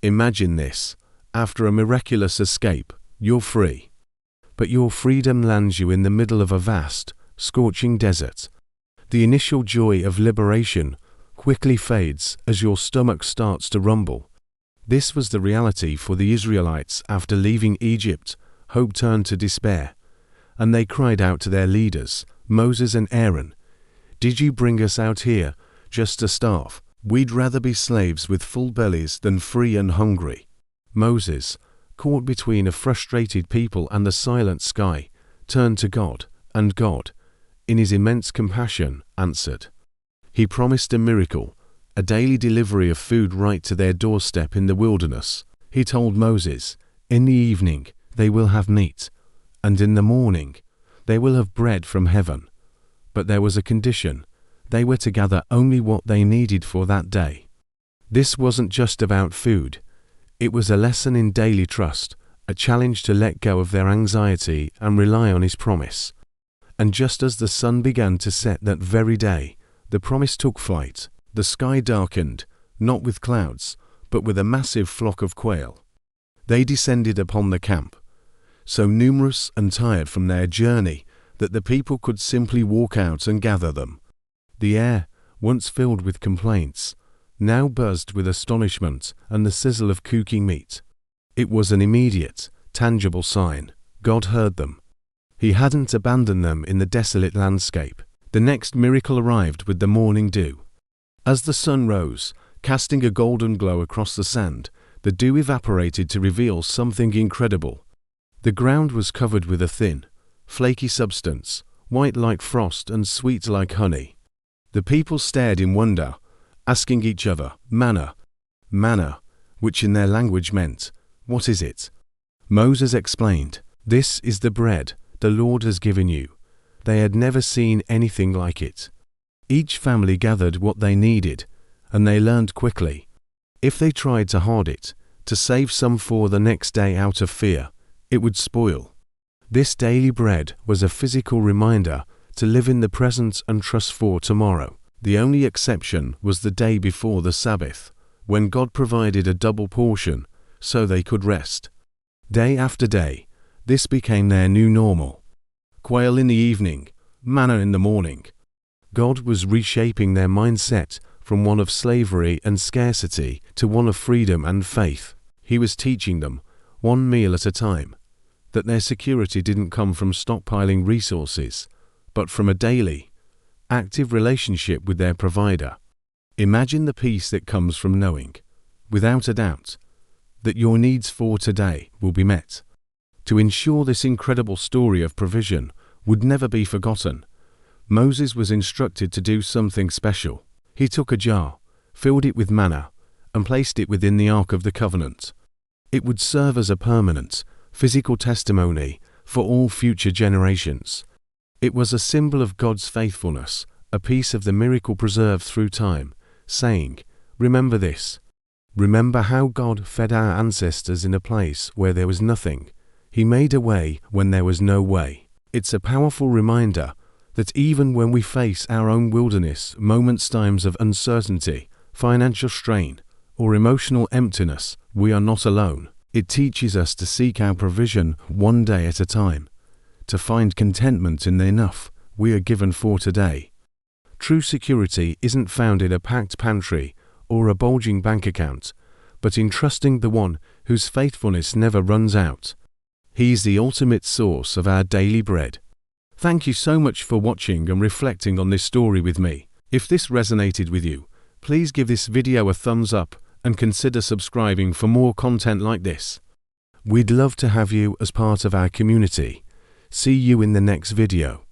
Imagine this. After a miraculous escape, you're free. But your freedom lands you in the middle of a vast, scorching desert. The initial joy of liberation quickly fades as your stomach starts to rumble. This was the reality for the Israelites after leaving Egypt. Hope turned to despair, and they cried out to their leaders, Moses and Aaron, "Did you bring us out here just to starve? We'd rather be slaves with full bellies than free and hungry." Moses, caught between a frustrated people and the silent sky, turned to God, and God, in his immense compassion, answered. He promised a miracle, a daily delivery of food right to their doorstep in the wilderness. He told Moses, "In the evening they will have meat, and in the morning they will have bread from heaven." But there was a condition. They were to gather only what they needed for that day. This wasn't just about food. It was a lesson in daily trust, a challenge to let go of their anxiety and rely on his promise. And just as the sun began to set that very day, the promise took flight. The sky darkened, not with clouds, but with a massive flock of quail. They descended upon the camp, so numerous and tired from their journey that the people could simply walk out and gather them. The air, once filled with complaints, now buzzed with astonishment and the sizzle of cooking meat. It was an immediate, tangible sign. God heard them. He hadn't abandoned them in the desolate landscape. The next miracle arrived with the morning dew. As the sun rose, casting a golden glow across the sand, the dew evaporated to reveal something incredible. The ground was covered with a thin, flaky substance, white like frost and sweet like honey. The people stared in wonder, asking each other, "Manna, manna," which in their language meant, "What is it?" Moses explained, "This is the bread the Lord has given you." They had never seen anything like it. Each family gathered what they needed, and they learned quickly. If they tried to hoard it, to save some for the next day out of fear, it would spoil. This daily bread was a physical reminder to live in the present and trust for tomorrow. The only exception was the day before the Sabbath, when God provided a double portion so they could rest. Day after day, this became their new normal. Quail in the evening, manna in the morning. God was reshaping their mindset from one of slavery and scarcity to one of freedom and faith. He was teaching them, one meal at a time, that their security didn't come from stockpiling resources, but from a daily, active relationship with their provider. Imagine the peace that comes from knowing, without a doubt, that your needs for today will be met. To ensure this incredible story of provision would never be forgotten, Moses was instructed to do something special. He took a jar, filled it with manna, and placed it within the Ark of the Covenant. It would serve as a permanent, physical testimony for all future generations. It was a symbol of God's faithfulness, a piece of the miracle preserved through time, saying, "Remember this. Remember how God fed our ancestors in a place where there was nothing. He made a way when there was no way." It's a powerful reminder that even when we face our own wilderness, times of uncertainty, financial strain, or emotional emptiness, we are not alone. It teaches us to seek our provision one day at a time, to find contentment in the enough we are given for today. True security isn't found in a packed pantry or a bulging bank account, but in trusting the one whose faithfulness never runs out. He is the ultimate source of our daily bread. Thank you so much for watching and reflecting on this story with me. If this resonated with you, please give this video a thumbs up and consider subscribing for more content like this. We'd love to have you as part of our community. See you in the next video.